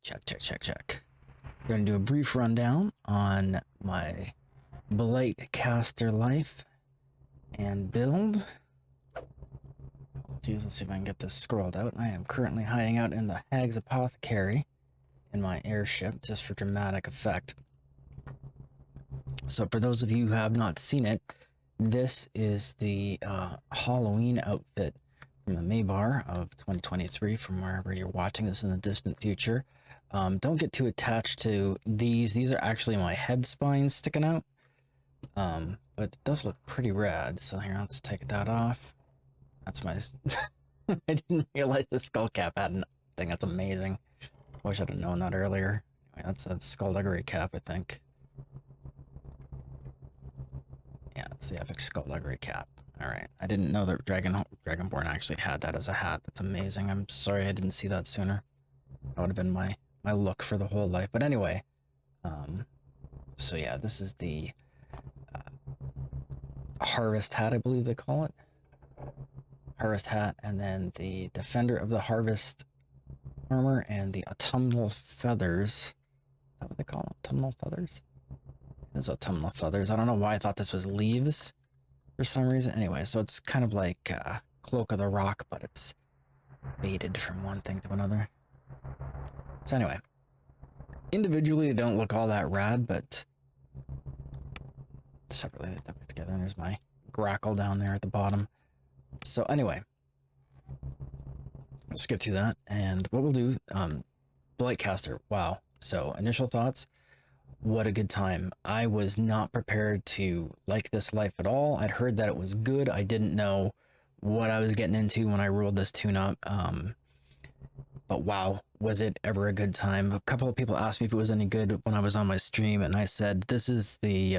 Check. We're going to do a brief rundown on my Blightcaster life and build. Apologies, let's see if I can get this scrolled out. I am currently hiding out in the Hag's Apothecary in my airship, just for dramatic effect. So for those of you who have not seen it, this is the Halloween outfit from the Maybar of 2023, from wherever you're watching this in the distant future. Don't get too attached to these. These are actually my head spines sticking out. But it does look pretty rad. So here, let's take that off. That's my... I didn't realize the skull cap had a thing. That's amazing. Wish I'd have known that earlier. Anyway, that's skullduggery cap, I think. Yeah, it's the epic skullduggery cap. Alright, I didn't know that Dragonborn actually had that as a hat. That's amazing. I'm sorry I didn't see that sooner. That would have been my look for the whole life. But anyway, so yeah, this is the harvest hat, I believe they call it. Harvest hat, and then the Defender of the Harvest armor, and the autumnal feathers. Is that what they call them? Autumnal feathers? It is autumnal feathers. I don't know why I thought this was leaves for some reason. Anyway, so it's kind of like Cloak of the Rock, but it's faded from one thing to another. So anyway, individually they don't look all that rad, but separately they look together. And there's my grackle down there at the bottom. So anyway, let's get to that. And what we'll do, Blightcaster, wow. So initial thoughts, what a good time. I was not prepared to like this life at all. I'd heard that it was good. I didn't know what I was getting into when I rolled this tune up. But wow, was it ever a good time. A couple of people asked me if it was any good when I was on my stream, and I said, this is the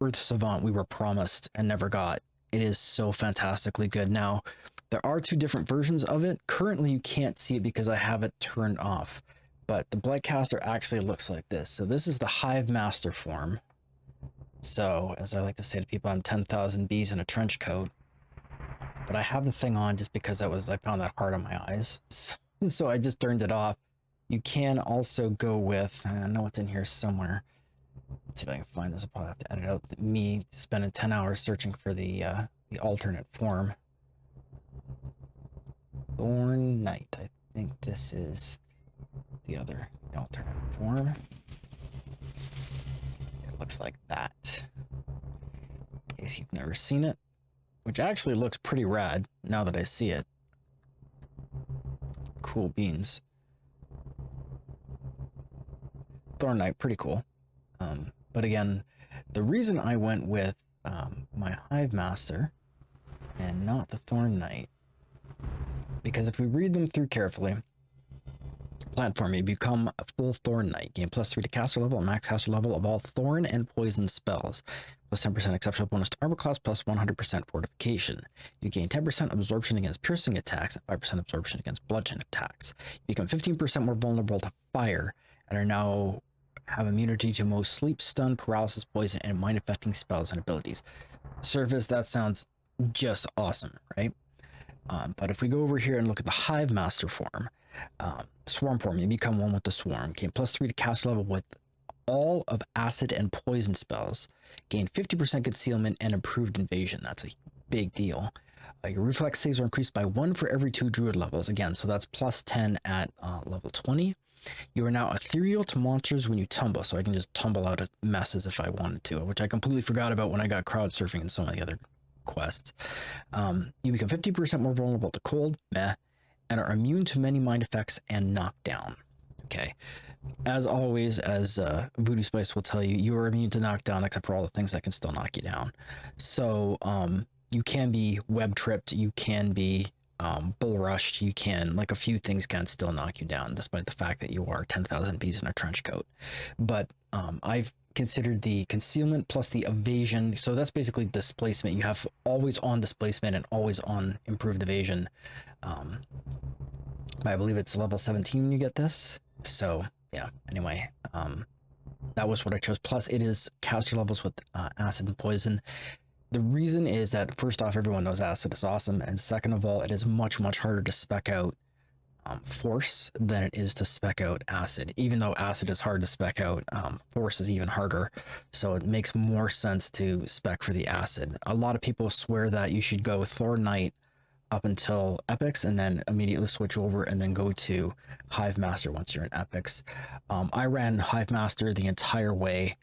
Earth Savant we were promised and never got. It is so fantastically good. Now, there are two different versions of it. Currently, you can't see it because I have it turned off. But the Blightcaster actually looks like this. So this is the Hive Master form. So, as I like to say to people, I'm 10,000 bees in a trench coat. But I have the thing on just because I found that hard on my eyes. So I just turned it off. You can also go with, I know it's in here somewhere. Let's see if I can find this. I'll probably have to edit out me spending 10 hours searching for the alternate form. Thorn Knight. I think this is the alternate form. It looks like that. In case you've never seen it, which actually looks pretty rad now that I see it. Cool beans. Thorn Knight, pretty cool. But again, the reason I went with my Hive Master and not the Thorn Knight, because if we read them through carefully, platform, you become a full Thorn Knight. Gain +3 to caster level and max caster level of all Thorn and Poison spells. +10% exceptional bonus to armor class, +100% fortification. You gain 10% absorption against piercing attacks and 5% absorption against bludgeoning attacks. You become 15% more vulnerable to fire and are now have immunity to most sleep, stun, paralysis, poison, and mind-affecting spells and abilities. Surface, that sounds just awesome, right? But if we go over here and look at the Hive Master form, Swarm form, you become one with the Swarm. Gain +3 to caster level with all of acid and poison spells. Gain 50% concealment and improved invasion. That's a big deal. Your reflex saves are increased by 1 for every 2 druid levels. Again, so that's +10 at level 20. You are now ethereal to monsters when you tumble, so I can just tumble out of messes if I wanted to, which I completely forgot about when I got crowd surfing and some of the other quests. You become 50% more vulnerable to cold, and are immune to many mind effects and knockdown. Okay. As always, as Voodoo Spice will tell you, you are immune to knockdown except for all the things that can still knock you down. So you can be web tripped, you can be bull rushed, you can, like, a few things can still knock you down despite the fact that you are 10,000 bees in a trench coat. But I've considered the concealment plus the evasion, so that's basically displacement. You have always on displacement and always on improved evasion. I believe it's level 17 when you get this. So yeah, anyway, that was what I chose. Plus it is caster levels with acid and poison. The reason is that, first off, everyone knows acid is awesome, and second of all, it is much harder to spec out force than it is to spec out acid. Even though acid is hard to spec out, force is even harder. So it makes more sense to spec for the acid. A lot of people swear that you should go Thorn Knight up until epics and then immediately switch over and then go to Hive Master once you're in epics. I ran Hive Master the entire way.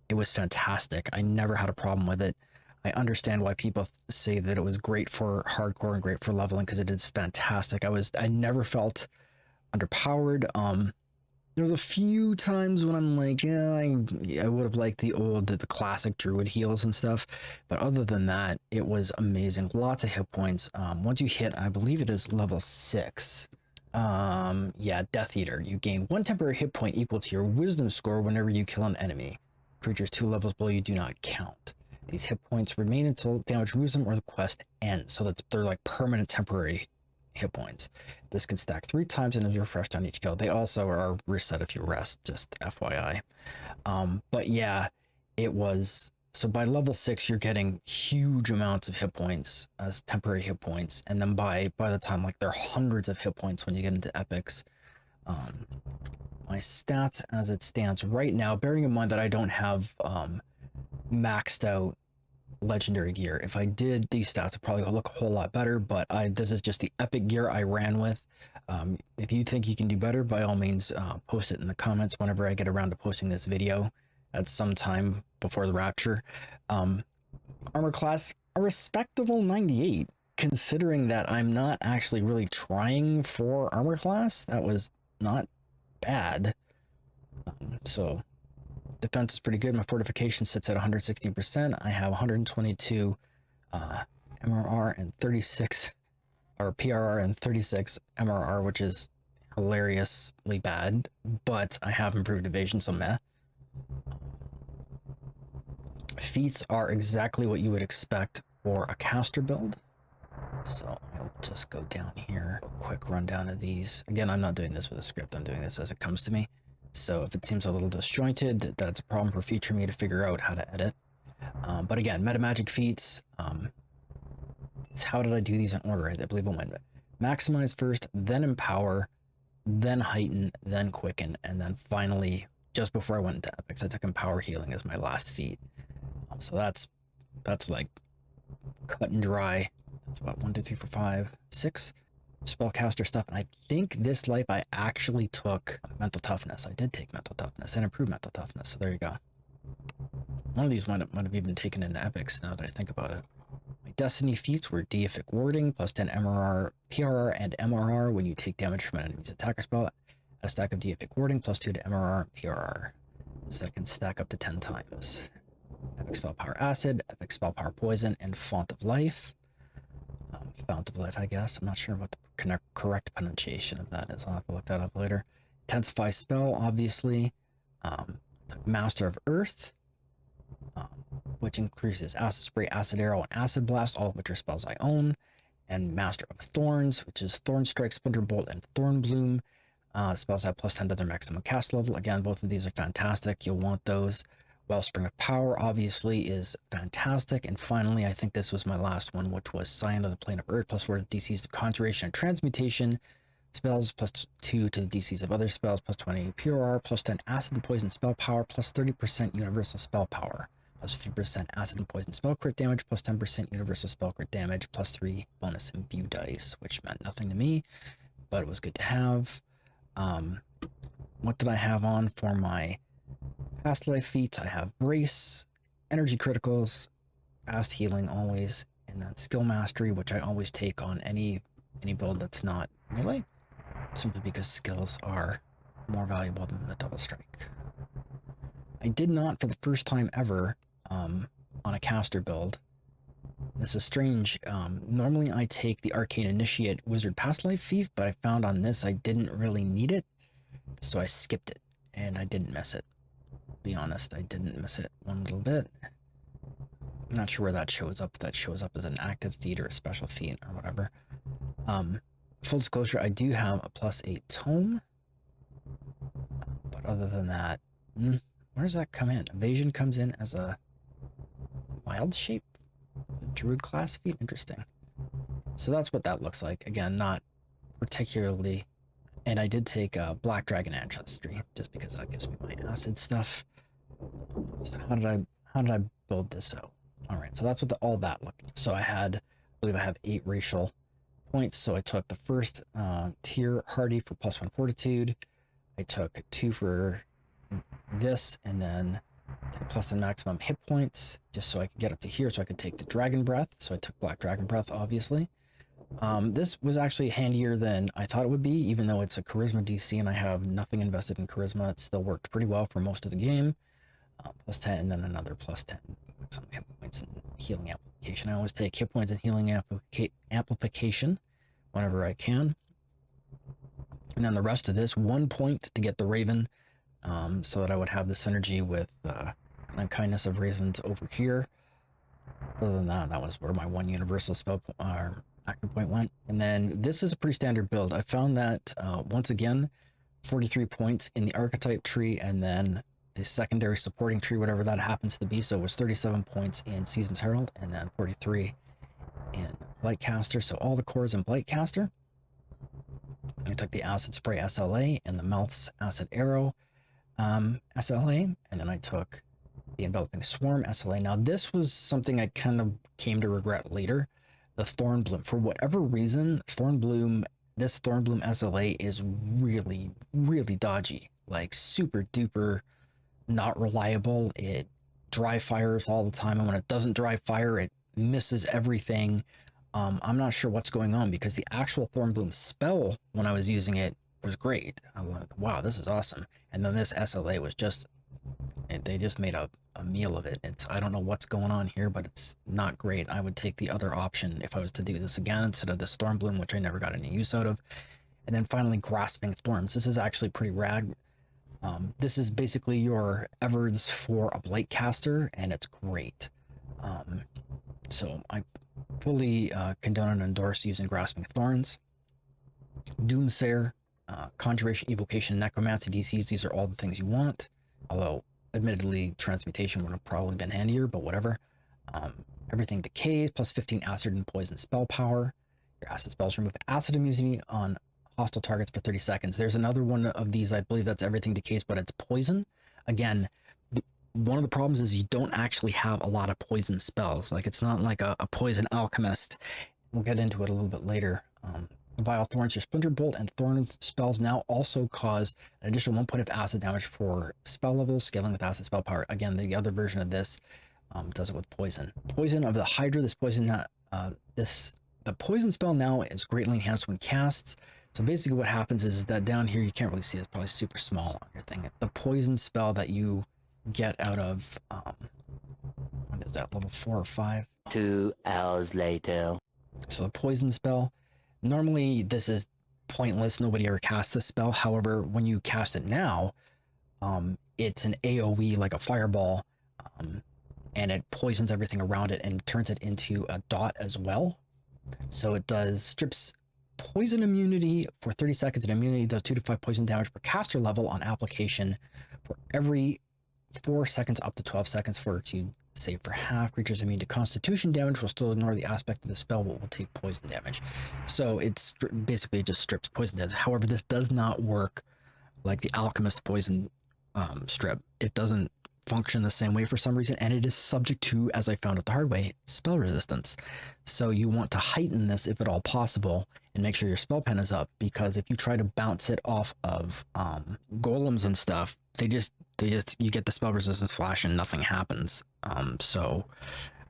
It was fantastic. I never had a problem with it. I understand why people say that it was great for hardcore and great for leveling because it is fantastic. I never felt underpowered. There's a few times when I'm like, yeah, I would have liked the classic druid heals and stuff, but other than that, it was amazing. Lots of hit points. Once you hit, I believe it is level 6. Yeah, Death Eater. You gain 1 temporary hit point equal to your wisdom score whenever you kill an enemy. Creatures 2 levels below you do not count. These hit points remain until damage removes them or the quest ends, so that they're like permanent temporary hit points. This can stack 3 times and is refreshed on each kill. They also are reset if you rest, just FYI. But yeah, it was... So by level 6, you're getting huge amounts of hit points as temporary hit points, and then by the time, like, there are hundreds of hit points when you get into epics. My stats as it stands right now, bearing in mind that I don't have maxed out legendary gear. If I did, these stats would probably look a whole lot better, but this is just the epic gear I ran with. If you think you can do better, by all means, post it in the comments whenever I get around to posting this video at some time before the rapture. Armor class, a respectable 98, considering that I'm not actually really trying for armor class. That was not bad. So defense is pretty good. My fortification sits at 160%. I have 122 MRR and 36 or PRR and 36 MRR, which is hilariously bad, but I have improved evasion, so meh. Feats are exactly what you would expect for a caster build. So I'll just go down here, a quick rundown of these. Again, I'm not doing this with a script, I'm doing this as it comes to me. So if it seems a little disjointed, that's a problem for future me to figure out how to edit. But again, meta magic feats. It's how did I do these in order? I believe I went maximize first, then empower, then heighten, then quicken, and then finally, just before I went into epics, I took empower healing as my last feat. So that's like cut and dry. That's about 1, 2, 3, 4, 5, 6 spellcaster stuff. And I think this life I actually took mental toughness. I did take mental toughness and improved mental toughness. So there you go. One of these might have even taken into epics now that I think about it. My destiny feats were deific warding, plus 10 MRR, PRR, and MRR when you take damage from an enemy's attacker spell. A stack of deific warding, plus 2 to MRR and PRR. So that can stack up to 10 times. Epic spell power acid, epic spell power poison, and font of life. Fount of life, I guess. I'm not sure what the correct pronunciation of that is. I'll have to look that up later. Intensify spell, obviously. Master of Earth, which increases acid spray, acid arrow, and acid blast, all of which are spells I own. And Master of Thorns, which is Thorn Strike, Splinter Bolt, and Thorn Bloom. Spells have plus 10 to their maximum cast level. Again, both of these are fantastic. You'll want those. Wellspring of Power, obviously, is fantastic. And finally, I think this was my last one, which was Scion of the Plane of Earth, plus 4 to the DCs of Conjuration and Transmutation. Spells plus 2 to the DCs of other spells, plus 20 PRR, plus 10 Acid and Poison spell power, plus 30% Universal spell power, plus 50% Acid and Poison spell crit damage, plus 10% Universal spell crit damage, plus 3 bonus imbue dice, which meant nothing to me, but it was good to have. What did I have on for my past life feats? I have Brace, Energy Criticals, Fast Healing always, and then Skill Mastery, which I always take on any build that's not melee, simply because skills are more valuable than the double strike. I did not, for the first time ever, on a caster build. This is strange. Normally I take the Arcane Initiate Wizard Past Life feat, but I found on this I didn't really need it, so I skipped it, and I didn't miss it. I'll be honest, I didn't miss it one little bit. I'm not sure where that shows up. If that shows up as an active feat or a special feat or whatever. Full disclosure, I do have a +8 tome, but other than that, where does that come in? Evasion comes in as a wild shape, druid class feat. Interesting. So that's what that looks like. Again, not particularly, and I did take Black Dragon Ancestry just because that gives me my acid stuff. So how did I build this out? All right, so that's what all that looked like. So I believe I have 8 racial points. So I took the first tier hardy for +1 fortitude. I took 2 for this, and then plus the maximum hit points just so I could get up to here so I could take the dragon breath. So I took Black Dragon Breath, obviously. This was actually handier than I thought it would be, even though it's a charisma DC and I have nothing invested in charisma. It still worked pretty well for most of the game. +10 and then another +10 some hit points and healing amplification. I always take hit points and healing amplification whenever I can. And then the rest of this, 1 point to get the Raven, so that I would have the synergy with Unkindness of Raisins over here. Other than that, that was where my 1 universal spell action point went. And then this is a pretty standard build. I found that once again, 43 points in the archetype tree, and then the secondary supporting tree, whatever that happens to be. So it was 37 points in Season's Herald, and then 43 in Blightcaster. So all the cores in Blightcaster. I took the Acid Spray SLA and the Mouth's Acid Arrow SLA, and then I took the Enveloping Swarm SLA. Now this was something I kind of came to regret later. The Thorn Bloom, for whatever reason, this Thorn Bloom SLA is really, really dodgy, like super duper not reliable. It dry fires all the time, and when it doesn't dry fire, it misses everything. I'm not sure what's going on, because the actual Thorn Bloom spell, when I was using it, was great. I'm like, wow, this is awesome. And then this SLA was just, they just made a meal of it. I don't know what's going on here, but it's not great. I would take the other option if I was to do this again instead of the Storm Bloom, which I never got any use out of. And then finally, Grasping Thorns. This is actually pretty rad. This is basically your Everds for a Blightcaster, and it's great. So I fully condone and endorse using Grasping Thorns. Doomsayer, Conjuration, Evocation, Necromancy DCs, these are all the things you want. Although, admittedly, Transmutation would have probably been handier, but whatever. Everything decays, plus 15 acid and poison spell power. Your acid spells remove acid immunity on hostile targets for 30 seconds. There's another one of these, I believe that's everything decays, but it's poison. Again, one of the problems is you don't actually have a lot of poison spells. Like, it's not like a poison alchemist. We'll get into it a little bit later. Vile Thorns, your Splinter Bolt and Thorn spells now also cause an additional 1 point of acid damage for spell levels, scaling with acid spell power. Again, the other version of this does it with poison. Poison of the Hydra, the poison spell now is greatly enhanced when cast. So basically what happens is that down here, you can't really see, it's probably super small on your thing. The poison spell that you get out of, what is that, level 4 or 5? 2 hours later. So the poison spell, normally this is pointless, nobody ever casts this spell. However, when you cast it now, it's an AoE, like a fireball, and it poisons everything around it and turns it into a dot as well. So it strips poison immunity for 30 seconds, and immunity does 2 to 5 poison damage per caster level on application for every 4 seconds up to 12 seconds. Fortitude save for half. Creatures immune to constitution damage will still ignore the aspect of the spell but will take poison damage. So it's basically just strips poison damage. However, this does not work like the alchemist poison strip. It doesn't function the same way for some reason, and it is subject to, as I found it the hard way, spell resistance. So you want to heighten this if at all possible and make sure your spell pen is up, because if you try to bounce it off of golems and stuff, you get the spell resistance flash and nothing happens. So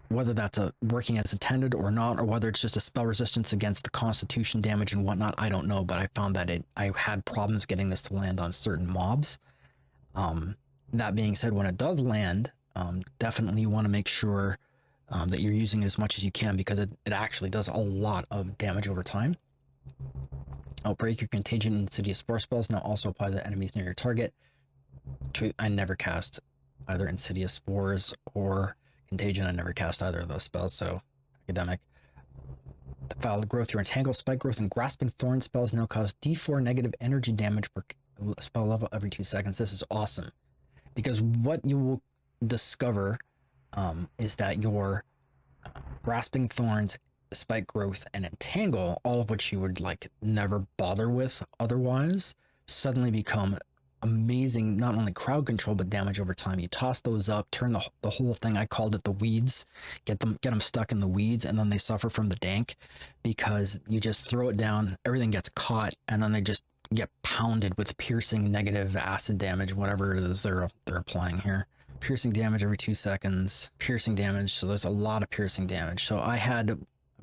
whether that's working as intended or not, or whether it's just a spell resistance against the constitution damage and whatnot, I don't know, but I found that I had problems getting this to land on certain mobs. That being said, when it does land, definitely you want to make sure that you're using it as much as you can, because it actually does a lot of damage over time. Outbreak, your Contagion and Insidious Spore spells now also apply to enemies near your target. I never cast either Insidious Spores or Contagion. I never cast either of those spells, so academic. Defiled Growth, your Entangle, Spike Growth, and Grasping Thorn spells now cause D4 negative energy damage per spell level every 2 seconds. This is awesome, because what you will discover is that your Grasping Thorns spike growth, and entangle, all of which you would like never bother with otherwise, suddenly become amazing, not only crowd control but damage over time. You toss those up, turn the whole thing, I called it the weeds, get them stuck in the weeds, and then they suffer from the dank because you just throw it down, everything gets caught, and then they just get pounded with piercing negative acid damage, whatever it is they're applying here. Piercing damage every 2 seconds, piercing damage, so there's a lot of piercing damage. So I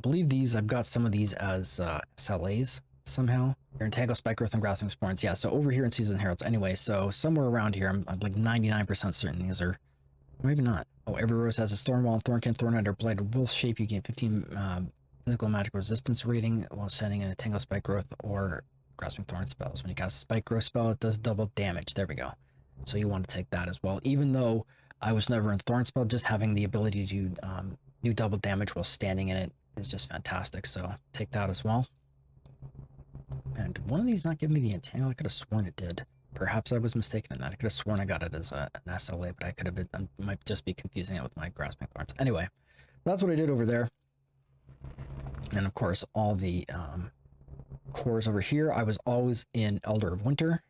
believe these, I've got some of these as SLAs somehow. Your entangle, spike growth, and grasping spawns. Yeah, so over here in Season Heralds. Anyway, so somewhere around here, I'm like 99% certain these are, maybe not. Oh, every rose has a thorn wall, thornkin, thorn under, blighted wolf shape. You gain 15 physical and magical resistance rating while sending an entangle, spike growth, or grasping thorn spells. When you cast a spike growth spell, it does double damage. There we go. So you want to take that as well. Even though I was never in thorn spell, just having the ability to do double damage while standing in it is just fantastic. So take that as well. And did one of these not give me the entangle? I could have sworn it did. Perhaps I was mistaken in that. I could have sworn I got it as an SLA, but I could have been, I might just be confusing it with my grasping thorns. Anyway, that's what I did over there. And of course, all the cores over here. I was always in Elder of Winter.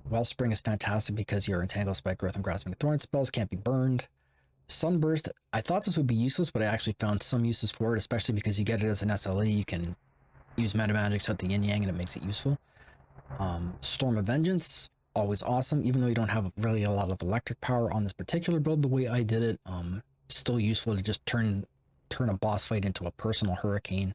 Wellspring is fantastic because your entangle, spike growth, and grasping thorn spells can't be burned. Sunburst, I thought this would be useless, but I actually found some uses for it, especially because you get it as an SLE. You can use meta magic to hit the yin yang and it makes it useful. Storm of Vengeance, always awesome, even though you don't have really a lot of electric power on this particular build the way I did it. Still useful to just turn a boss fight into a personal hurricane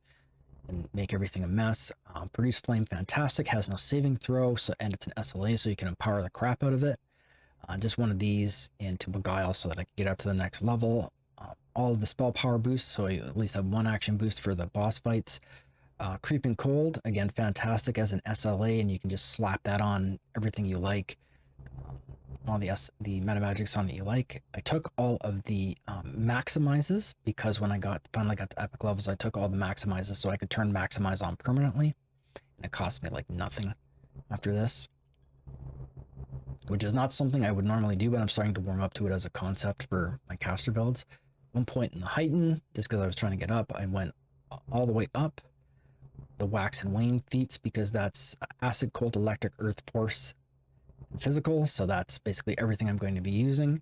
and make everything a mess. Produce Flame, fantastic, has no saving throw, so, and it's an SLA, so you can empower the crap out of it. Just one of these into Beguile so that I can get up to the next level. All of the spell power boosts, so I at least have one action boost for the boss fights. Creeping Cold, again, fantastic as an SLA, and you can just slap that on everything you like. All the meta magics on it you like. I took all of the maximizes because when I finally got to epic levels, I took all the maximizes so I could turn maximize on permanently, and it cost me like nothing after this, which is not something I would normally do, but I'm starting to warm up to it as a concept for my caster builds. One point in the Heighten, just because I was trying to get up, I went all the way up. The Wax and Wane feats, because that's acid, cold, electric, earth, force, and physical, so that's basically everything I'm going to be using.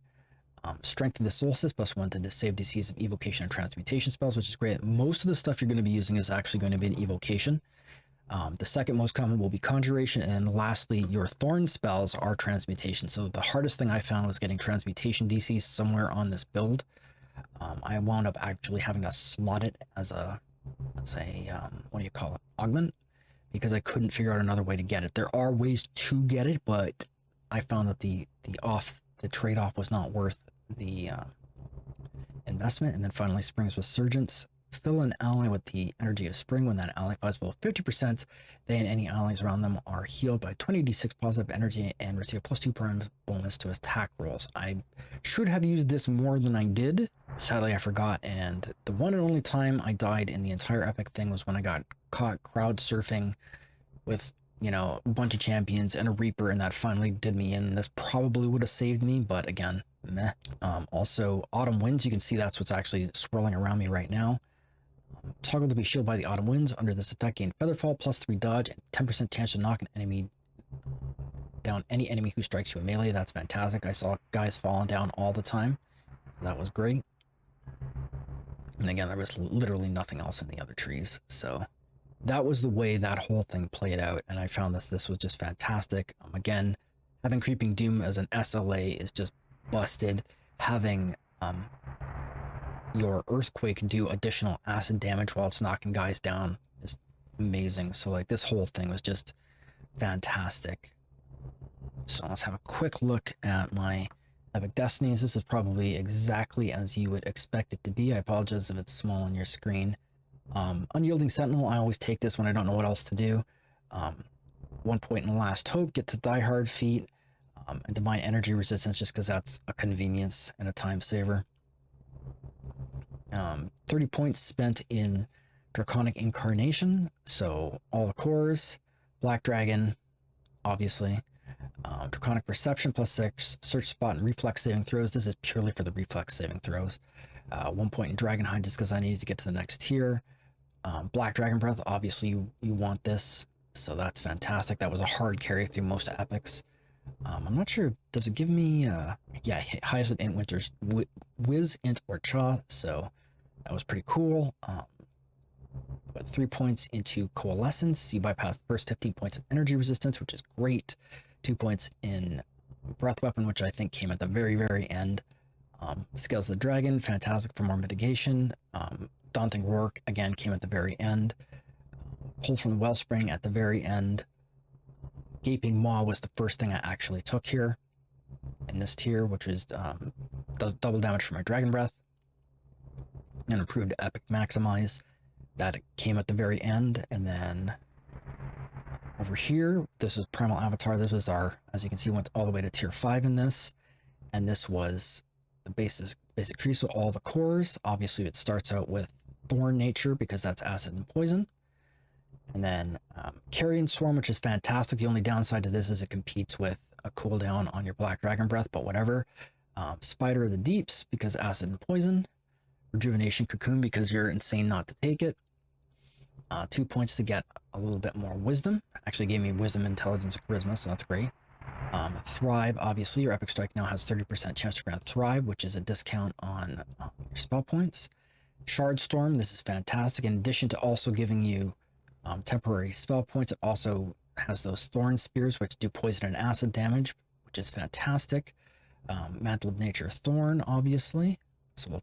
Strength of the Solstice, +1 to the save DCs of evocation and transmutation spells, which is great. Most of the stuff you're going to be using is actually going to be an evocation. The second most common will be conjuration, and then lastly, your thorn spells are transmutation. So the hardest thing I found was getting transmutation DCs somewhere on this build. I wound up actually having to slot it as a what do you call it, augment, because I couldn't figure out another way to get it. There are ways to get it, but I found that the trade-off was not worth the investment. And then finally, Spring's Resurgence. Fill an ally with the energy of spring. When that ally fights below 50%, they and any allies around them are healed by 20d6 positive energy and receive a +2 prime bonus to attack rolls. I should have used this more than I did. Sadly, I forgot, and the one and only time I died in the entire epic thing was when I got caught crowd surfing with, you know, a bunch of champions and a Reaper, and that finally did me in. This probably would have saved me, but again, meh. Also, Autumn Winds, you can see that's what's actually swirling around me right now. Toggle to be shielded by the autumn winds. Under this effect, gain Featherfall, +3 dodge, and 10% chance to knock an enemy down any enemy who strikes you in melee. That's fantastic. I saw guys falling down all the time. That was great. And again, there was literally nothing else in the other trees. So that was the way that whole thing played out, and I found this was just fantastic. Again, having Creeping Doom as an SLA is just busted. Having your Earthquake do additional acid damage while it's knocking guys down is amazing. So like this whole thing was just fantastic. So let's have a quick look at my epic destinies. This is probably exactly as you would expect it to be. I apologize if it's small on your screen. Unyielding Sentinel, I always take this when I don't know what else to do. 1 point in Last Hope, get to Die Hard feat, and Divine Energy Resistance just because that's a convenience and a time saver. 30 points spent in Draconic Incarnation, so all the cores. Black Dragon, obviously. Draconic Perception, +6, Search Spot, and Reflex saving throws. This is purely for the reflex saving throws. 1 point in Dragon Hide just because I needed to get to the next tier. Black Dragon Breath, obviously you want this, so that's fantastic. That was a hard carry through most epics. I'm not sure, does it give me, yeah, highest of Int, Winter's, Wiz, Int, or Cha, so that was pretty cool. Put 3 points into Coalescence, you bypass the first 15 points of energy resistance, which is great. 2 points in Breath Weapon, which I think came at the very, very end. Scales of the Dragon, fantastic for more mitigation. Daunting Rourke, again, came at the very end. Pull from the Wellspring at the very end. Gaping Maw was the first thing I actually took here in this tier, which was does double damage for my Dragon Breath. And improved Epic Maximize. That came at the very end. And then over here, this is Primal Avatar. This was our, as you can see, went all the way to tier 5 in this. And this was the basic tree, so all the cores. Obviously, it starts out with Thorn nature because that's acid and poison. And then Carrion Swarm, which is fantastic. The only downside to this is it competes with a cooldown on your Black Dragon Breath, but whatever. Spider of the Deeps because acid and poison. Rejuvenation Cocoon because you're insane not to take it. 2 points to get a little bit more wisdom. Actually gave me wisdom, intelligence, charisma, so that's great. Thrive, obviously, your Epic Strike now has 30% chance to grant Thrive, which is a discount on your spell points. Shard Storm, this is fantastic. In addition to also giving you temporary spell points, it also has those Thorn Spears, which do poison and acid damage, which is fantastic. Mantle of Nature Thorn, obviously. So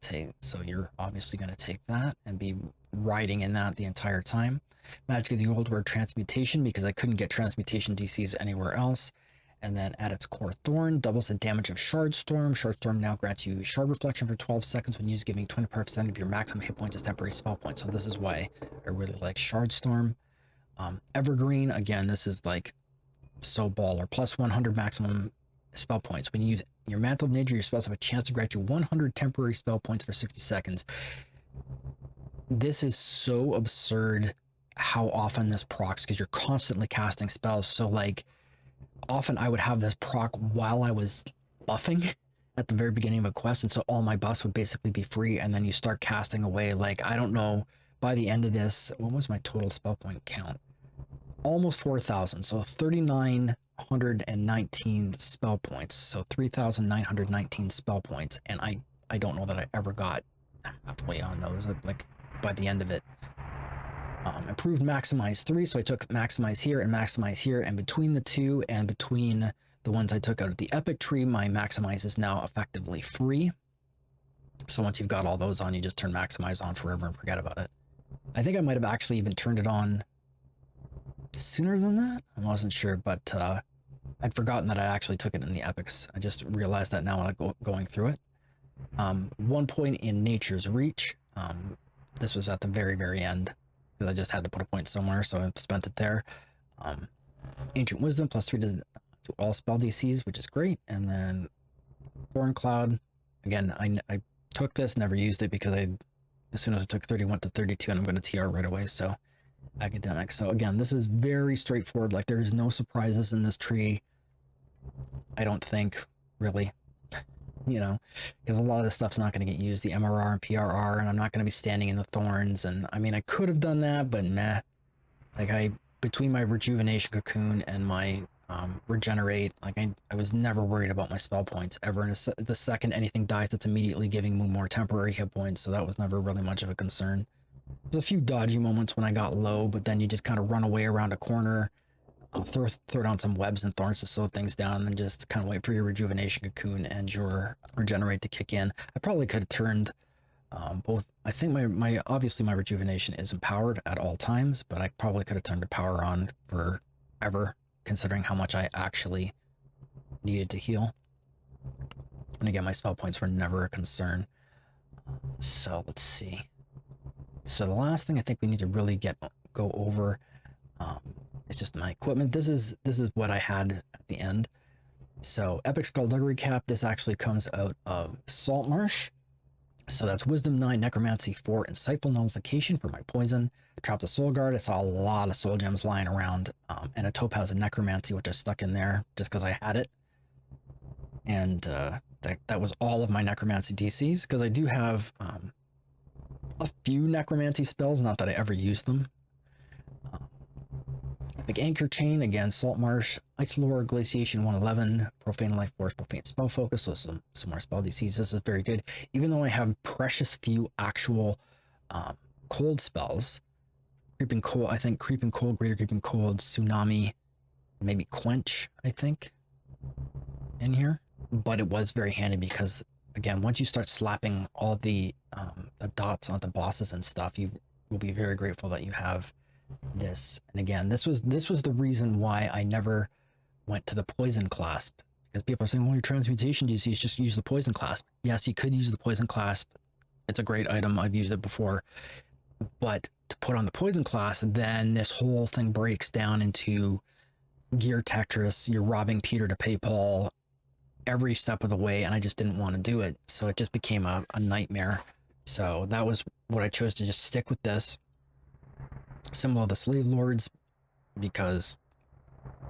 you're obviously going to take that and be riding in that the entire time. Magic of the Old World Transmutation, because I couldn't get transmutation DCs anywhere else. And then at its core, Thorn doubles the damage of Shard Storm. Shard Storm now grants you Shard Reflection for 12 seconds when used, giving 20% of your maximum hit points as temporary spell points. So this is why I really like Shard Storm. Evergreen, again, this is like so baller. Plus 100 maximum spell points. When you use your Mantle of Nature, your spells have a chance to grant you 100 temporary spell points for 60 seconds. This is so absurd how often this procs, because you're constantly casting spells. So like, often I would have this proc while I was buffing at the very beginning of a quest, and so all my buffs would basically be free, and then you start casting away, like, I don't know, by the end of this, what was my total spell point count? Almost 4,000, so 3,919 spell points, so 3,919 spell points, and I don't know that I ever got halfway on those, like, by the end of it. Improved Maximize 3, so I took Maximize here, and between the two and between the ones I took out of the Epic Tree, my Maximize is now effectively free. So once you've got all those on, you just turn Maximize on forever and forget about it. I think I might have actually even turned it on sooner than that. I wasn't sure, but I'd forgotten that I actually took it in the Epics. I just realized that now when I'm going through it. 1 point in Nature's Reach. This was at the very, very end, because I just had to put a point somewhere, so I spent it there. Ancient Wisdom, plus 3 to all spell DCs, which is great. And then Thorn Cloud, again, I took this, never used it, because as soon as I took 31 to 32, and I'm going to TR right away, so academic. So again, this is very straightforward. Like, there's no surprises in this tree, I don't think, really. You know, because a lot of this stuff's not going to get used, the MRR and PRR, and I'm not going to be standing in the thorns. And I mean, I could have done that, but meh. Like, between my Rejuvenation Cocoon and my Regenerate, like, I was never worried about my spell points ever. And the second anything dies, it's immediately giving me more temporary hit points, so that was never really much of a concern. There's a few dodgy moments when I got low, but then you just kind of run away around a corner, throw down some webs and thorns to slow things down, and then just kind of wait for your Rejuvenation Cocoon and your Regenerate to kick in. I probably could have turned both. I think my obviously my Rejuvenation is empowered at all times, but I probably could have turned the power on forever, considering how much I actually needed to heal. And again, my spell points were never a concern. So let's see. So the last thing I think we need to really go over it's just my equipment. This is what I had at the end. So Epic Skullduggery Cap, this actually comes out of Saltmarsh. So that's Wisdom 9, Necromancy 4, Insightful Nullification for my poison. Trap the Soul Guard. I saw a lot of soul gems lying around. And a Topaz and Necromancy, which I stuck in there just because I had it. And the that was all of my necromancy DCs, because I do have a few necromancy spells, not that I ever use them. Epic Anchor Chain, again, Salt Marsh, Ice Lore, Glaciation 111, Profane Life Force, Profane Spell Focus, so some more spell DCs. This is very good. Even though I have precious few actual cold spells, Creeping Cold, I think Creeping Cold, Greater Creeping Cold, Tsunami, maybe Quench, I think, in here. But it was very handy because, again, once you start slapping all the dots onto bosses and stuff, you will be very grateful that you have this. And again, this was the reason why I never went to the poison clasp, because people are saying, well, your transmutation DCs, just use the poison clasp. Yes, you could use the poison clasp. It's a great item. I've used it before. But to put on the poison class, then this whole thing breaks down into gear Tetris. You're robbing Peter to pay Paul every step of the way, and I just didn't want to do it. So it just became a nightmare. So that was what I chose, to just stick with this Symbol of the Slave Lords, because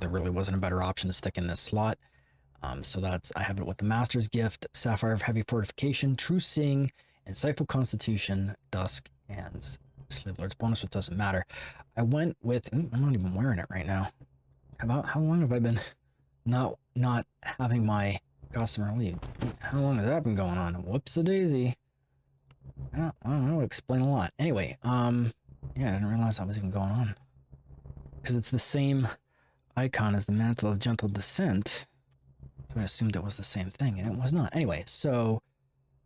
there really wasn't a better option to stick in this slot. So that's, I have it with the Master's Gift, Sapphire of Heavy Fortification, True Seeing, Insightful Constitution, Dusk, and Slave Lord's bonus, which doesn't matter. I went with, I'm not even wearing it right now. How long have I been not having my gossamer lead? How long has that been going on? Whoops-a-daisy. I don't know, explain a lot. Anyway, yeah, I didn't realize that was even going on. Because it's the same icon as the Mantle of Gentle Descent. So I assumed it was the same thing, and it was not. Anyway, so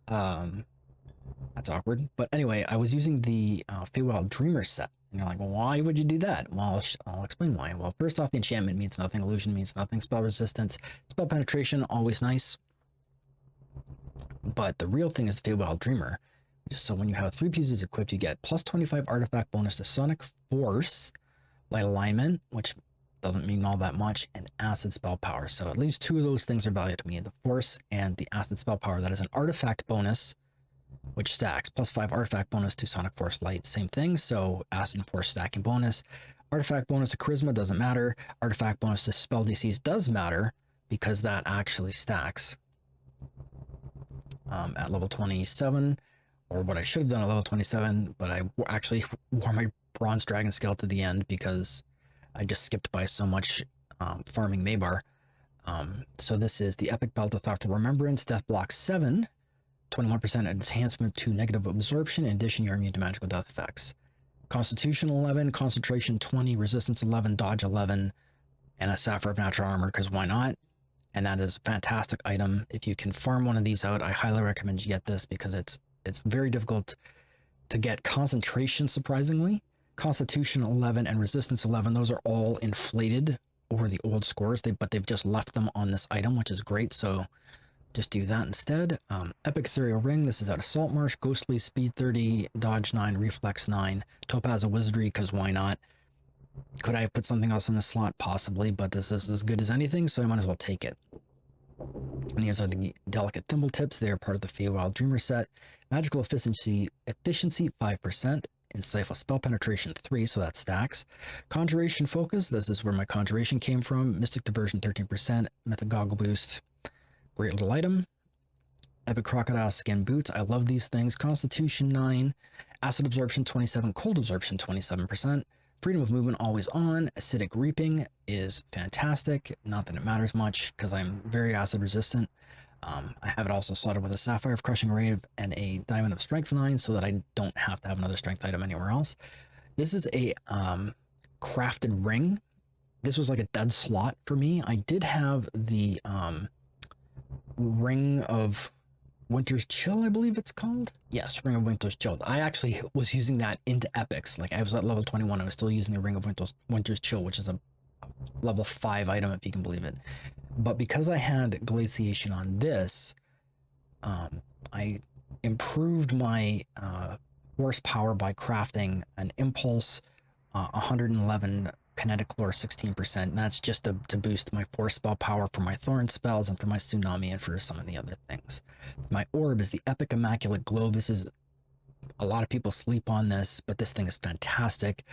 that's awkward. But anyway, I was using the Feywild Dreamer set. And you're like, well, why would you do that? Well, I'll explain why. Well, first off, the enchantment means nothing. Illusion means nothing. Spell resistance. Spell penetration, always nice. But the real thing is the Feywild Dreamer. So when you have 3 pieces equipped, you get plus 25 artifact bonus to Sonic Force, Light Alignment, which doesn't mean all that much, and Acid Spell Power. So at least 2 of those things are valuable to me, the Force and the Acid Spell Power. That is an artifact bonus, which stacks. Plus 5 artifact bonus to Sonic Force Light, same thing. So Acid and Force stacking bonus. Artifact bonus to Charisma doesn't matter. Artifact bonus to Spell DCs does matter, because that actually stacks at level 27. Or what I should have done at level 27, but I actually wore my Bronze Dragon Scale to the end because I just skipped by so much farming Maybar. So this is the Epic Belt of Thoughtful Remembrance, Death Block 7, 21% enhancement to negative absorption. In addition, you're immune to magical death effects. Constitution 11, Concentration 20, Resistance 11, Dodge 11, and a Sapphire of Natural Armor, because why not? And that is a fantastic item. If you can farm one of these out, I highly recommend you get this, because it's very difficult to get concentration, surprisingly. Constitution 11 and Resistance 11, those are all inflated over the old scores, but they've just left them on this item, which is great, so just do that instead. Epic Ethereal Ring, this is out of Saltmarsh, Ghostly, Speed 30, Dodge 9, Reflex 9, Topaz of Wizardry, because why not? Could I have put something else in the slot? Possibly, but this is as good as anything, so I might as well take it. And these are the Delicate Thimble Tips. They are part of the Feywild Dreamer set. Magical Efficiency 5%. Insightful Spell Penetration 3, so that stacks. Conjuration Focus, this is where my Conjuration came from. Mystic Diversion 13%. Mythic Goggle Boost, great little item. Epic Crocodile Skin Boots, I love these things. Constitution 9. Acid Absorption 27. Cold Absorption 27%. Freedom of Movement always on. Acidic Reaping is fantastic. Not that it matters much, because I'm very acid resistant. I have it also slotted with a Sapphire of Crushing Rave and a Diamond of Strength 9, so that I don't have to have another strength item anywhere else. This is a crafted ring. This was like a dead slot for me. I did have the Ring of Winter's Chill, I believe it's called. Yes, Ring of Winter's Chill. I actually was using that into epics. Like, I was at level 21. I was still using the Ring of Winter's Chill, which is a level 5 item, if you can believe it. But because I had Glaciation on this, I improved my horsepower by crafting an Impulse 111 Kinetic Lore 16%. And that's just to boost my force spell power for my thorn spells and for my tsunami and for some of the other things. My orb is the Epic Immaculate Glow. This is, a lot of people sleep on this, but this thing is fantastic.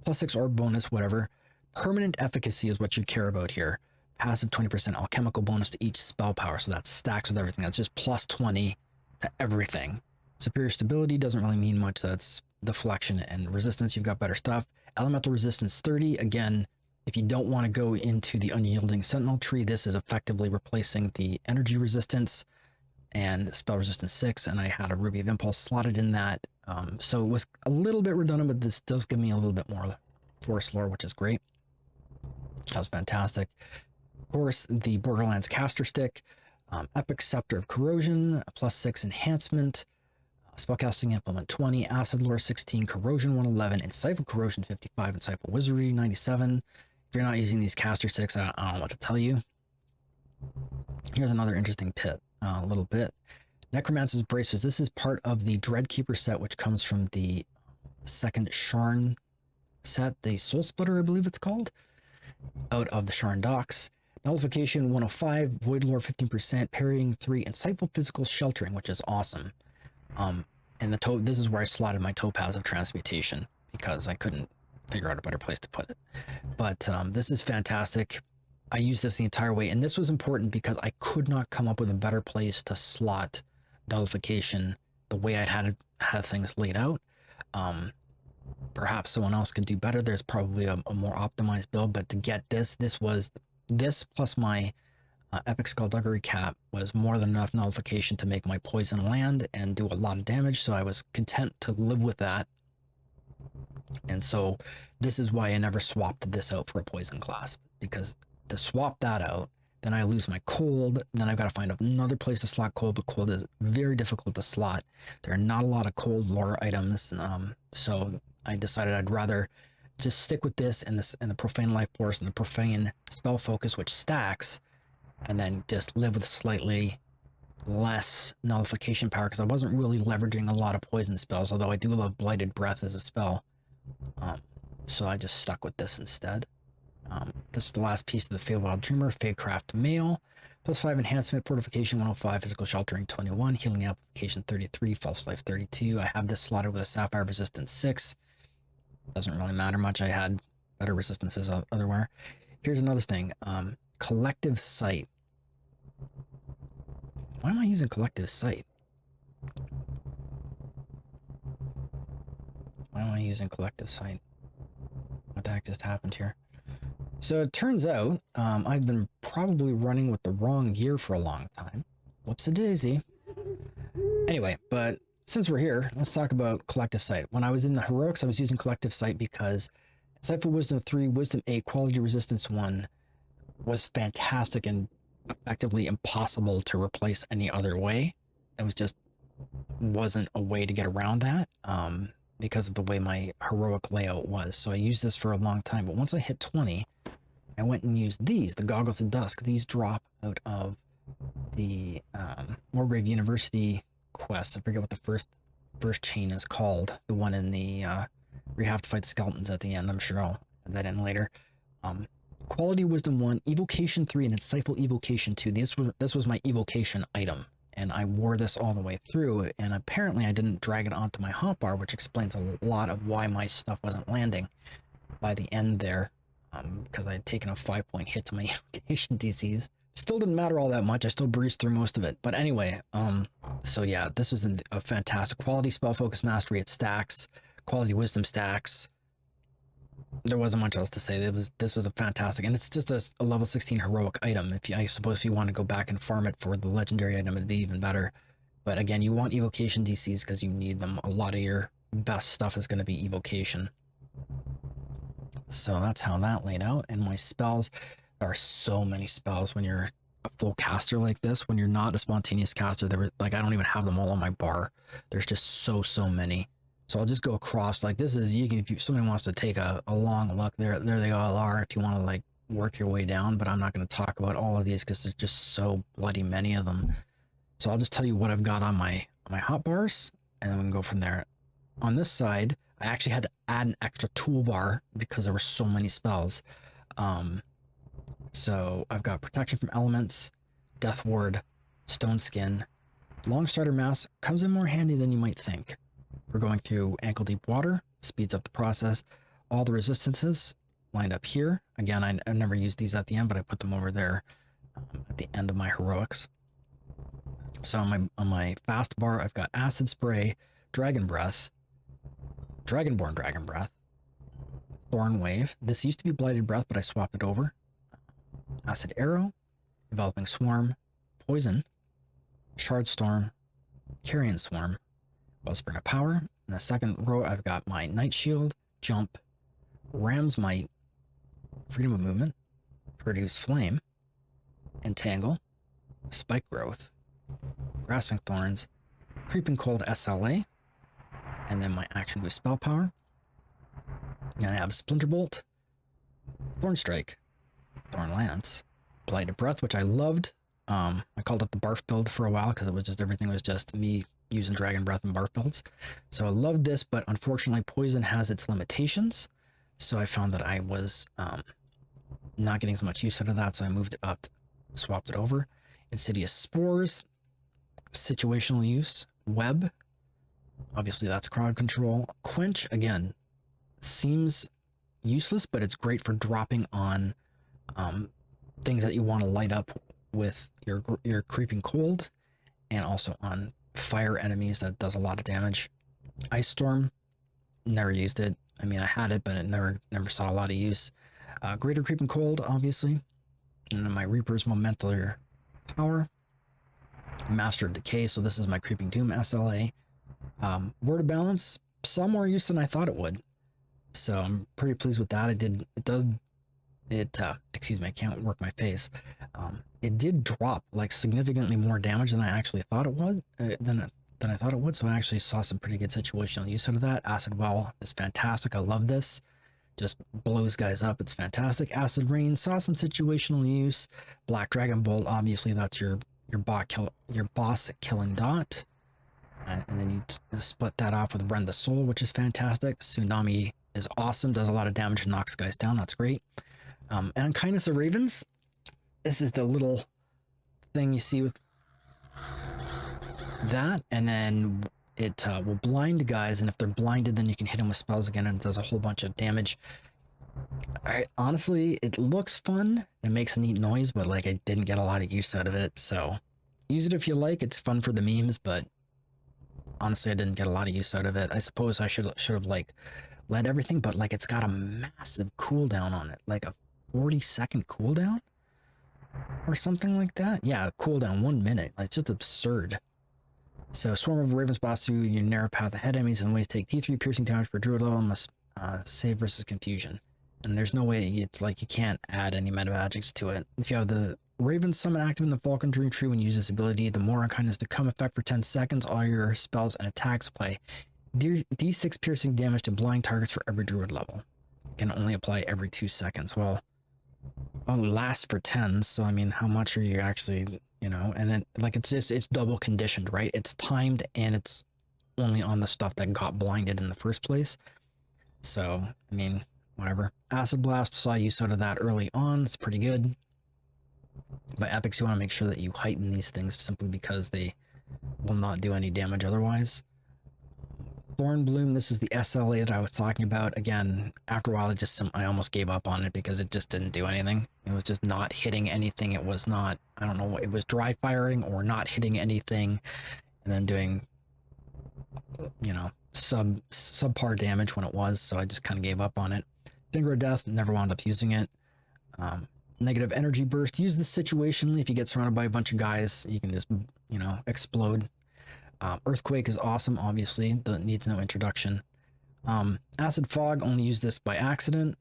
+6 orb bonus, whatever. Permanent efficacy is what you care about here. passive 20% alchemical bonus to each spell power. So that stacks with everything. That's just plus 20 to everything. Superior stability doesn't really mean much. That's deflection and resistance. You've got better stuff. Elemental resistance 30. Again, if you don't want to go into the unyielding sentinel tree, this is effectively replacing the energy resistance and spell resistance 6. And I had a Ruby of Impulse slotted in that. So it was a little bit redundant, but this does give me a little bit more force lore, which is great. That was fantastic. Of course, the Borderlands caster stick, Epic Scepter of Corrosion, +6 enhancement, spellcasting implement 20, acid lore 16, corrosion 111, insightful corrosion 55, insightful wizardry 97. If you're not using these caster sticks, I don't know what to tell you. Here's another interesting pit, a little bit. Necromancer's Bracers. This is part of the Dreadkeeper set, which comes from the second Sharn set, the Soul Splitter, I believe it's called, out of the Sharn docks. Nullification 105, Void Lore 15%, Parrying 3, Insightful Physical Sheltering, which is awesome. And this is where I slotted my Topaz of Transmutation because I couldn't figure out a better place to put it. But this is fantastic. I used this the entire way, and this was important because I could not come up with a better place to slot Nullification the way I'd had things laid out. Perhaps someone else could do better. There's probably a more optimized build, but to get this plus my Epic Skullduggery cap was more than enough nullification to make my poison land and do a lot of damage, so I was content to live with that. And so this is why I never swapped this out for a poison class, because to swap that out, then I lose my cold, then I've got to find another place to slot cold, but cold is very difficult to slot. There are not a lot of cold lore items, so I decided I'd rather just stick with this and the Profane Life Force and the Profane Spell Focus, which stacks, and then just live with slightly less nullification power, because I wasn't really leveraging a lot of poison spells, although I do love Blighted Breath as a spell. So I just stuck with this instead. This is the last piece of the Feywild Dreamer, Feycraft Mail. +5 enhancement, fortification 105, physical sheltering 21, healing amplification 33, false life 32. I have this slotted with a sapphire resistance 6. Doesn't really matter much. I had better resistances otherwhere. Here's another thing. Collective Sight. Why am I using Collective Sight? Why am I using Collective Sight? What the heck just happened here? So it turns out I've been probably running with the wrong gear for a long time. Whoops-a-daisy. Anyway, but since we're here, let's talk about Collective Sight. When I was in the Heroics, I was using Collective Sight because Insightful Wisdom 3, Wisdom 8, Quality Resistance 1 was fantastic and effectively impossible to replace any other way. It was just wasn't a way to get around that because of the way my heroic layout was. So I used this for a long time, but once I hit 20, I went and used these, the Goggles of Dusk. These drop out of the Wargrave University quest. I forget what the first chain is called. The one in the where you have to fight the skeletons at the end. I'm sure I'll add that in later. Quality Wisdom 1, Evocation 3, and Insightful Evocation 2. This was my evocation item, and I wore this all the way through, and apparently I didn't drag it onto my hotbar, which explains a lot of why my stuff wasn't landing by the end there, because I had taken a 5-point hit to my evocation DCs. Still didn't matter all that much. I still breezed through most of it. But anyway, so yeah, this was a fantastic quality spell focus mastery. It stacks, quality wisdom stacks. There wasn't much else to say. This was a fantastic, and it's just a level 16 heroic item. I suppose if you want to go back and farm it for the legendary item, it'd be even better. But again, you want evocation DCs because you need them. A lot of your best stuff is going to be evocation. So that's how that laid out. And my spells, there are so many spells when you're a full caster like this. When you're not a spontaneous caster, I don't even have them all on my bar. There's just so many. So I'll just go across. Like this is, if somebody wants to take a long look, there they all are. If you want to like work your way down, but I'm not going to talk about all of these because there's just so bloody many of them. So I'll just tell you what I've got on my hotbars, and then we can go from there. On this side, I actually had to add an extra toolbar because there were so many spells. So I've got Protection from Elements, Death Ward, Stone Skin. Long Strider Mass comes in more handy than you might think. We're going through ankle deep water, speeds up the process. All the resistances, lined up here. Again, I never used these at the end, but I put them over there at the end of my heroics. So on my fast bar, I've got Acid Spray, Dragon Breath, Dragonborn Dragon Breath, Thorn Wave. This used to be Blighted Breath, but I swapped it over. Acid Arrow, Developing Swarm, Poison, Shard Storm, Carrion Swarm, Wellspring of Power. In the second row, I've got my Night Shield, Jump, Ram's Might, Freedom of Movement, Produce Flame, Entangle, Spike Growth, Grasping Thorns, Creeping Cold SLA, and then my Action Boost Spell Power. And I have Splinter Bolt, Thorn Strike, Thorn Lance, Blighted Breath, which I loved. I called it the barf build for a while because it was just everything was just me using Dragon Breath and barf builds. So I loved this, but unfortunately Poison has its limitations. So I found that I was not getting as much use out of that, so I moved it up, swapped it over. Insidious Spores, situational use. Web, obviously that's crowd control. Quench, again, seems useless, but it's great for dropping on things that you want to light up with your creeping cold, and also on fire enemies that does a lot of damage. Ice Storm, never used it. I mean, I had it, but it never saw a lot of use. Greater Creeping Cold, obviously. And then my Reaper's Momental Power. Master of Decay, so this is my Creeping Doom SLA. Word of Balance, saw more use than I thought it would. So I'm pretty pleased with that. Excuse me, I can't work my face. It did drop like significantly more damage than I actually thought it would, than I thought it would. So I actually saw some pretty good situational use out of that. Acid Well is fantastic. I love this. Just blows guys up. It's fantastic. Acid Rain saw some situational use. Black Dragon Bolt, obviously that's your boss killing dot. And then you split that off with Rend the Soul, which is fantastic. Tsunami is awesome. Does a lot of damage and knocks guys down. That's great. And on Kindness of Ravens, this is the little thing you see with that, and then it will blind guys, and if they're blinded, then you can hit them with spells again, and it does a whole bunch of damage. Honestly, it looks fun. It makes a neat noise, but like I didn't get a lot of use out of it, so use it if you like. It's fun for the memes, but honestly, I didn't get a lot of use out of it. I suppose I should have like led everything, but like it's got a massive cooldown on it, like a 40-second cooldown or something like that. Yeah, cooldown 1 minute. It's just absurd. So Swarm of Ravens Basu, you narrow path ahead enemies and ways take D3 piercing damage per druid level and must save versus confusion. And there's no way, it's like you can't add any meta magics to it. If you have the Raven summon active in the Falcon Dream Tree when you use this ability, the more unkindness to come effect for 10 seconds, all your spells and attacks apply D6 piercing damage to blind targets for every druid level. Can only apply every 2 seconds. Well, only lasts for 10, so I mean, how much are you actually, you know? And then like it's double conditioned, right? It's timed, and it's only on the stuff that got blinded in the first place. So I mean, whatever. Acid Blast, saw use out of that early on. It's pretty good. By epics, you want to make sure that you heighten these things simply because they will not do any damage otherwise. Thorn Bloom, this is the SLA that I was talking about. Again, after a while, I almost gave up on it because it just didn't do anything. It was just not hitting anything. It was not, I don't know what, it was dry firing or not hitting anything, and then doing, you know, subpar damage when it was, so I just kind of gave up on it. Finger of Death, never wound up using it. Negative Energy Burst, use this situationally. If you get surrounded by a bunch of guys, you can just, you know, explode. Earthquake is awesome, obviously, that needs no introduction. Acid Fog, only used this by accident.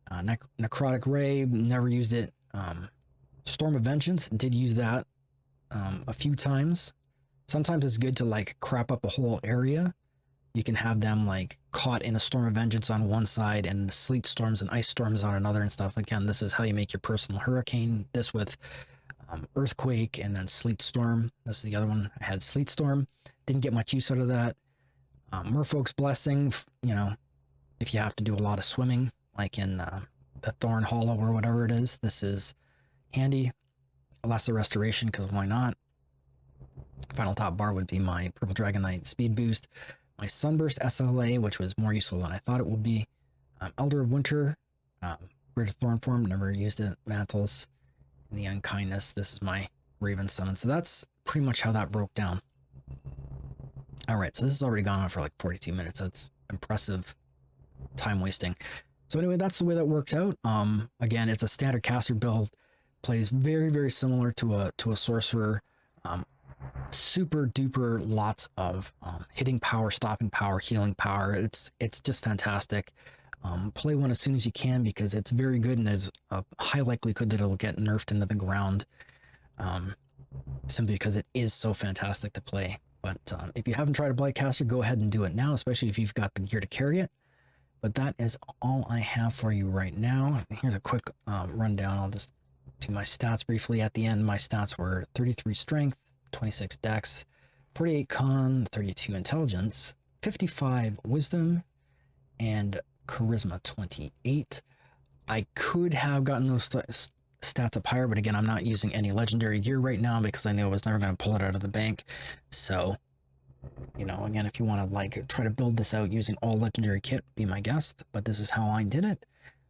Necrotic Ray, never used it. Storm of Vengeance, did use that a few times. Sometimes it's good to like crap up a whole area. You can have them like caught in a Storm of Vengeance on one side and sleet storms and ice storms on another and stuff. Again, this is how you make your personal hurricane. This with Earthquake and then Sleet Storm. This is the other one. I had Sleet Storm. Didn't get much use out of that. Merfolk's Blessing, you know, if you have to do a lot of swimming, like in the Thorn Hollow or whatever it is, this is handy. Lesser Restoration, because why not? Final top bar would be my Purple Dragon Knight Speed Boost. My Sunburst SLA, which was more useful than I thought it would be. Elder of Winter, Grid of Thorn form, never used it. Mantles, and the Unkindness. This is my Raven summon. So that's pretty much how that broke down. Alright, so this has already gone on for like 42 minutes. That's impressive time wasting. So anyway, that's the way that worked out. Again, it's a standard caster build. Plays very, very similar to a sorcerer. Super duper lots of hitting power, stopping power, healing power. It's just fantastic. Play one as soon as you can because it's very good and there's a high likelihood that it'll get nerfed into the ground, simply because it is so fantastic to play. But if you haven't tried a Blightcaster, go ahead and do it now, especially if you've got the gear to carry it. But that is all I have for you right now. Here's a quick rundown. I'll just do my stats briefly. At the end, my stats were 33 strength, 26 dex, 48 con, 32 intelligence, 55 wisdom, and charisma 28. I could have gotten those stats up higher, but again, I'm not using any legendary gear right now because I knew I was never going to pull it out of the bank. So, you know, again, if you want to like try to build this out using all legendary kit, be my guest, but this is how I did it.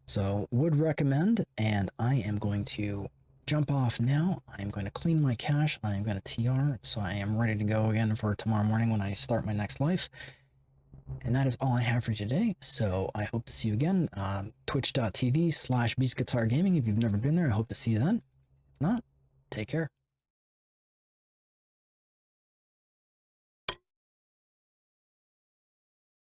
So would recommend, and I am going to jump off now. I am going to clean my cache. I am going to TR, so I am ready to go again for tomorrow morning when I start my next life. And that is all I have for you today. So I hope to see you again. Twitch.tv/BeastGuitarGaming. If you've never been there, I hope to see you then. If not, take care.